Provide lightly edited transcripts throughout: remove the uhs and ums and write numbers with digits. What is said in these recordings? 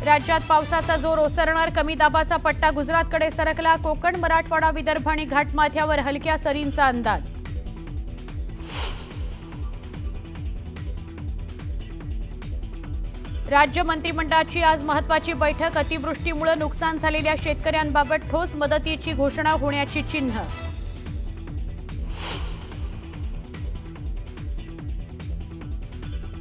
राज्यात पावसाचा जोर ओसरणार, कमी दाबाचा पट्टा गुजरातकडे सरकला, कोकण, मराठवाडा, विदर्भ आणि घाटमाथ्यावर हलक्या सरींचा अंदाज. राज्य मंत्रिमंडळाची आज महत्त्वाची बैठक, अतिवृष्टीमुळे नुकसान झालेल्या शेतकऱ्यांबाबत ठोस मदतीची घोषणा होण्याची चिन्ह.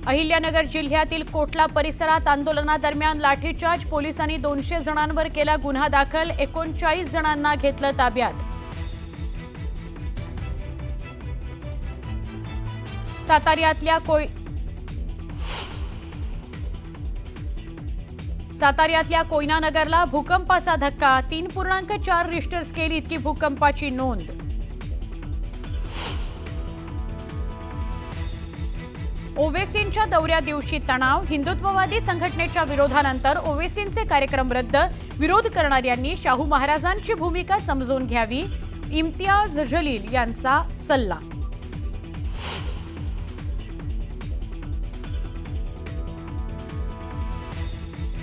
अहिल्यानगर जिल्ह्यातील कोटला परिसरात आंदोलनादरम्यान लाठीचार्ज, पोलिसांनी 200 जणांवर केला गुन्हा दाखल, 39 जणांना घेतलं ताब्यात. साताऱ्यातल्या कोयना नगरला भूकंपाचा धक्का, 3.4 रिश्टर स्केल इतकी भूकंपाची नोंद. ओवेसींच्या दौऱ्या दिवशी तणाव, हिंदुत्ववादी संघटनेच्या विरोधानंतर ओवेसींचे कार्यक्रम रद्द, विरोध करणाऱ्यांनी शाहू महाराजांची भूमिका समजून घ्यावी, इम्तियाज जलील यांचा सल्ला.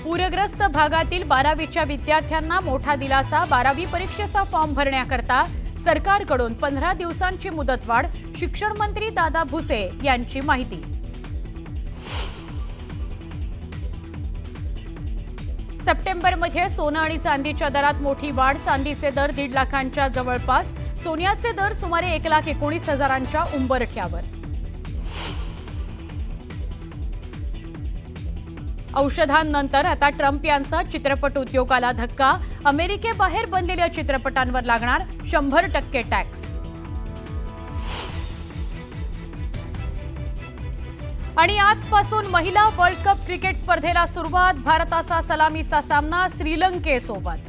पूरग्रस्त भागातील 12वीच्या विद्यार्थ्यांना मोठा दिलासा, 12वी परीक्षेचा फॉर्म भरण्याकरता सरकारकडून 15 दिवसांची मुदतवाढ, शिक्षण मंत्री दादा भुसे यांची माहिती. सप्टेंबरमध्ये सोनं आणि चांदीच्या दरात मोठी वाढ, चांदीचे दर 1.5 लाखांच्या जवळपास, सोन्याचे दर सुमारे 1,19,000च्या उंबरठ्यावर. औषधांनंतर आता ट्रम्प यांचा चित्रपट उद्योगाला धक्का, अमेरिकेबाहेर बनलेल्या चित्रपटांवर लागणार 100% टॅक्स. आणि आजपासून महिला वर्ल्ड कप क्रिकेट स्पर्धेला सुरुवात, भारताचा सलामीचा सामना श्रीलंकेसोबत.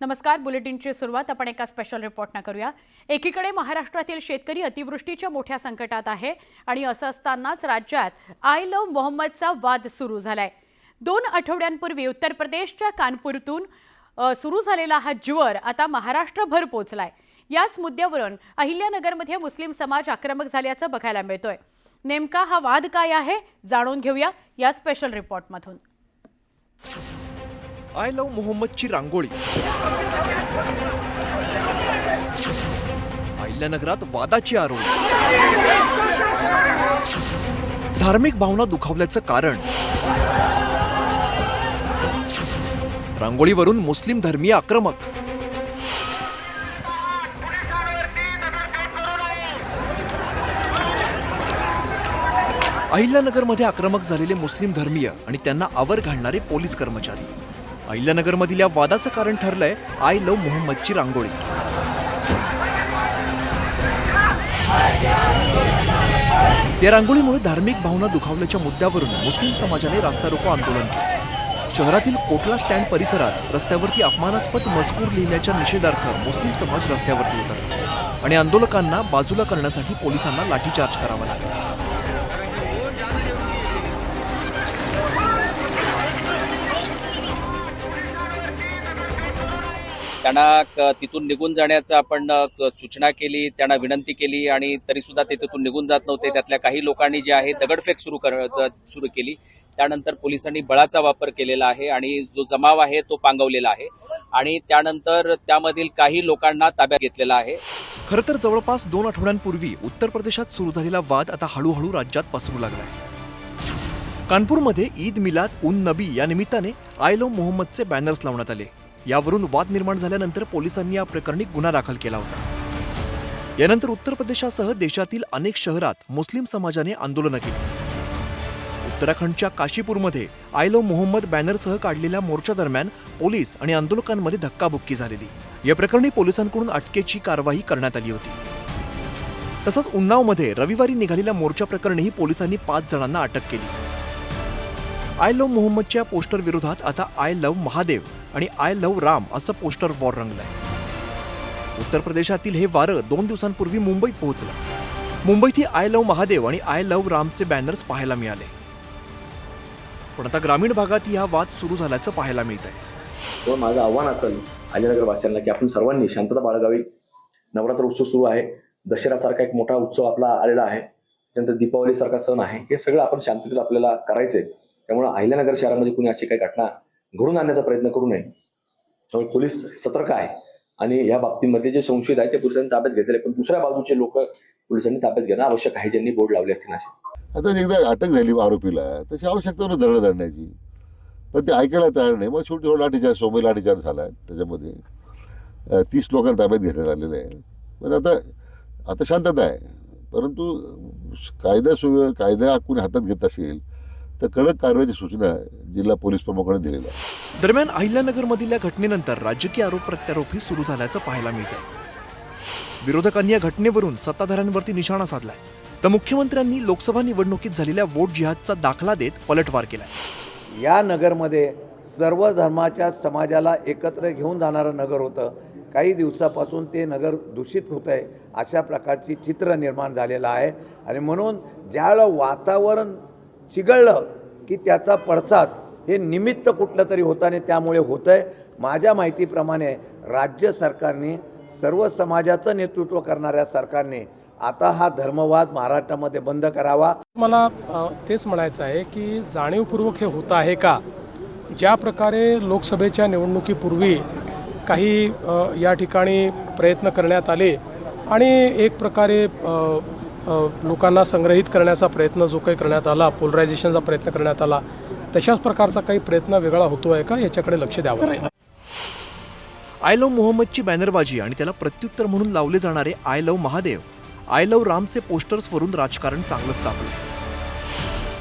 नमस्कार, बुलेटिनची सुरुवात आपण एका स्पेशल रिपोर्टने करूया. एकीकडे महाराष्ट्रातील शेतकरी अतिवृष्टीच्या मोठ्या संकटात आहे आणि असं असतानाच राज्यात आय लव्ह मोहम्मदचा वाद सुरू झालाय. 2 आठवड्यांपूर्वी उत्तर प्रदेशच्या कानपूरतून सुरू झालेला हा ज्वर आता महाराष्ट्रभर पोहोचलाय. याच मुद्द्यावरून अहिल्यानगरमध्ये मुस्लिम समाज आक्रमक झाल्याचं बघायला मिळतोय. नेमका हा वाद काय आहे जाणून घेऊया या स्पेशल रिपोर्टमधून. आय लव्ह मोहम्मदची रांगोळी, अहिल्यानगरात वादाची आरोप, धार्मिक भावना दुखावल्याचं कारण, रांगोळीवरून मुस्लिम धर्मीय आक्रमक. अहिल्यानगरमध्ये आक्रमक झालेले मुस्लिम धर्मीय आणि त्यांना आवर घालणारे पोलीस कर्मचारी. अहिल्यानगरमधील या वादाचं कारण ठरलंय आय लव्ह मोहम्मदची रांगोळी. या रांगोळीमुळे धार्मिक भावना दुखावल्याच्या मुद्द्यावरून मुस्लिम समाजाने रास्ता रोको आंदोलन केलं. शहरातील कोटला स्टँड परिसरात रस्त्यावरती अपमानास्पद मजकूर लिहिल्याच्या निषेधार्थ मुस्लिम समाज रस्त्यावरती उतरला आणि आंदोलकांना बाजूला करण्यासाठी पोलिसांना लाठीचार्ज करावा लागला. त्यांना तिथून निघून जाण्याचं आपण सूचना केली, त्यांना विनंती केली आणि तरी सुद्धा ते तिथून निघून जात नव्हते. त्यातल्या काही लोकांनी जे आहे दगडफेक सुरू केली. त्यानंतर पोलिसांनी बळाचा वापर केलेला आहे आणि जो जमाव आहे तो पांगवलेला आहे आणि त्यानंतर त्यामधील काही लोकांना ताब्यात घेतलेला आहे. खरं तर जवळपास 2 आठवड्यांपूर्वी उत्तर प्रदेशात सुरू झालेला वाद आता हळूहळू राज्यात पसरू लागलाय. कानपूरमध्ये ईद मिलाद उन नबी या निमित्ताने आय लव्ह मोहम्मदचे बॅनर्स लावण्यात आले. यावरून वाद निर्माण झाल्यानंतर पोलिसांनी या प्रकरणी गुन्हा दाखल केला होता. यानंतर उत्तर प्रदेशासह देशातील अनेक शहरात मुस्लिम समाजाने आंदोलनं केली. उत्तराखंडच्या काशीपूरमध्ये आय लव्ह मोहम्मद बॅनरसह काढलेल्या मोर्चा दरम्यान पोलीस आणि आंदोलकांमध्ये धक्काबुक्की झालेली. या प्रकरणी पोलिसांकडून अटकेची कारवाई करण्यात आली होती. तसंच उन्नावमध्ये रविवारी निघालेल्या मोर्चा प्रकरणीही पोलिसांनी 5 जणांना अटक केली. आय लव्ह मोहम्मदच्या पोस्टर विरोधात आता आय लव्ह महादेव आणि आय लव्ह राम असं पोस्टर वॉर रंगलंय. उत्तर प्रदेशातील हे वारं 2 दिवसांपूर्वी मुंबईत पोहोचलं. मुंबईतही आय लव्ह महादेव आणि आय लव्ह रामचे बॅनर्स पाहायला मिळाले. पण आता ग्रामीण भागात हा वाद सुरू झाल्याचं पाहायला मिळतंय. तेव्हा माझं आव्हान असेल अहिल्यानगरवासियांना की आपण सर्वांनी शांतता बाळगावी. नवरात्र उत्सव सुरू आहे, दसऱ्यासारखा एक मोठा उत्सव आपला आलेला आहे, त्यानंतर दीपावलीसारखा सण आहे. हे सगळं आपण शांततेत आपल्याला करायचंय. त्यामुळे अहिल्यानगर शहरामध्ये कुणी अशी काही घटना घडून आणण्याचा प्रयत्न करू नये. त्यामुळे पोलीस सतर्क आहे आणि या बाबतीमध्ये जे संशयित आहे ते पोलिसांनी ताब्यात घेतले, पण दुसऱ्या बाजूचे लोक पोलिसांनी ताब्यात घेणं आवश्यक आहे, ज्यांनी बोर्ड लावले असतील असे. आता एकदा अटक झाली आरोपीला, त्याची आवश्यकता नव्हती धरणं धरण्याची, पण ते ऐकायला तयार नाही. मग शेवटी थोडा लाठीचार्ज, सोमय लाठीचार्ज झाला आहे. त्याच्यामध्ये 30 लोकांना ताब्यात घेण्यात आलेले आहे. पण आता शांतता आहे. परंतु कायदा कोणी हातात घेत असेल तर कडक कारवाईची सूचना जिल्हा पोलीस प्रमुखांनी दिलेल्या आहे. दरम्यान अहिल्यानगरमधील या घटनेनंतर राजकीय आरोप प्रत्यारोपही सुरू झाल्याचं पाहायला मिळतंय. विरोधकांनी या घटनेवरून सत्ताधाऱ्यांवरती निशाणा साधलाय, तर मुख्यमंत्र्यांनी लोकसभा निवडणुकीत झालेल्या वोट जिहादचा दाखला देत पलटवार केलाय. या नगरमध्ये सर्व धर्माच्या समाजाला एकत्र घेऊन जाणारं नगर होतं. काही दिवसापासून ते नगर दूषित होत आहे, अशा प्रकारची चित्र निर्माण झालेलं आहे. आणि म्हणून ज्यावेळेला वातावरण चिघळलं की त्याचा पडसाद हे निमित्त कुठलं तरी होतं आणि त्यामुळे होतं आहे. माझ्या माहितीप्रमाणे राज्य सरकारने, सर्व समाजाचं नेतृत्व करणाऱ्या सरकारने आता हा धर्मवाद महाराष्ट्रामध्ये बंद करावा. मला तेच म्हणायचं आहे की जाणीवपूर्वक हे होतं आहे का? ज्या प्रकारे लोकसभेच्या निवडणुकीपूर्वी काही या ठिकाणी प्रयत्न करण्यात आले आणि एक प्रकारे लोकांना संग्रहित करण्याचा प्रयत्न जो काही करण्यात आला, पोलरायझेशनचा प्रयत्न करण्यात आला, तशाच प्रकारचा काही प्रयत्न वेगळा होतो आहे का, याच्याकडे लक्ष द्यावं लागेल. आय लव्ह मोहम्मदची बॅनरबाजी आणि त्याला प्रत्युत्तर म्हणून लावले जाणारे I love Mahadev, I love रामचे पोस्टर्सवरून राजकारण चांगलंच तापलं.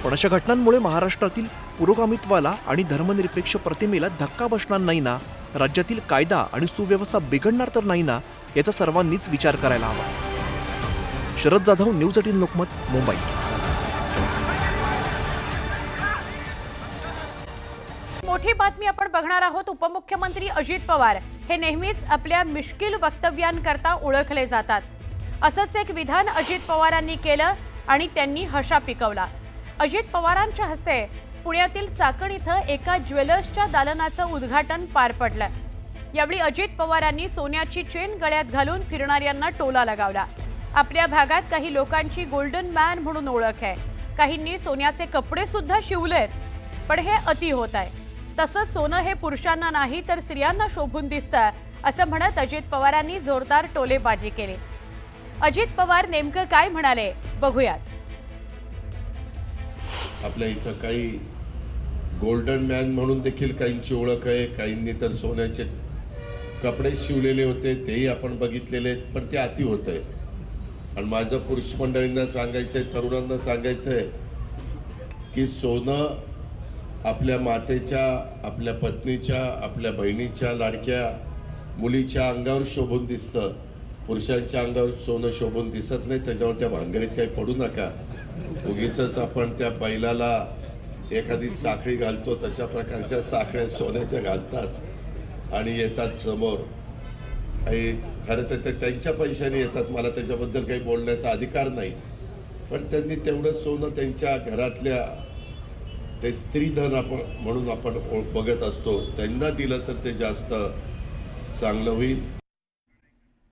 पण अशा घटनांमुळे महाराष्ट्रातील पुरोगामित्वाला आणि धर्मनिरपेक्ष प्रतिमेला धक्का बसणार नाही ना, राज्यातील कायदा आणि सुव्यवस्था बिघडणार तर नाही ना, याचा सर्वांनीच विचार करायला हवा. शरद जाधव, न्यूज 18 लोकमत, मुंबई. मोठी बातमी आपण बघणार आहोत. उपमुख्यमंत्री अजित पवार हे नेहमीच आपल्या मिश्किल वक्तव्यांकरता ओळखले जातात. असंच एक विधान अजित पवारांनी केलं आणि त्यांनी हशा पिकवला. अजित पवारांच्या हस्ते पुण्यातील चाकण इथं एका ज्वेलर्सच्या दालनाचं उद्घाटन पार पडलं. यावेळी अजित पवारांनी सोन्याची चेन गळ्यात घालून फिरणाऱ्यांना टोला लगावला. आपल्या भागात काही लोकांची गोल्डन मॅन म्हणून ओळख आहे, काहींनी सोन्याचे कपडे सुद्धा शिवलेत, पण हे अति होत आहे. तसंच सोनं हे पुरुषांना नाही तर स्त्रियांना शोभून दिसतं, असं म्हणत अजित पवारांनी जोरदार टोलेबाजी केली. अजित पवार नेमकं काय म्हणाले बघूयात. आपल्या इथं काही गोल्डन मॅन म्हणून देखील काहींची ओळख आहे, काहींनी तर सोन्याचे कपडे शिवलेले होते, तेही आपण बघितलेले आहेत, पण ते अति होत आहे. आणि माझं पुरुष मंडळींना सांगायचं आहे, तरुणांना सांगायचं आहे की सोनं आपल्या मातेच्या, आपल्या पत्नीच्या, आपल्या बहिणीच्या, लाडक्या मुलीच्या अंगावर शोभून दिसतं, पुरुषांच्या अंगावर सोनं शोभून दिसत नाही. त्याच्यावर त्या भानगडीत काही पडू नका. उगीच आपण त्या बैलाला एखादी साखळी घालतो तशा प्रकारच्या साखळ्या सोन्याच्या घालतात आणि येतात समोर. काही खरं तर ते त्यांच्या पैशाने येतात, मला त्याच्याबद्दल काही बोलण्याचा अधिकार नाही, पण त्यांनी तेवढं सोनं त्यांच्या घरातल्या ते स्त्रीधन म्हणून आपण बघत असतो, त्यांना दिलं तर ते जास्त चांगलं होईल.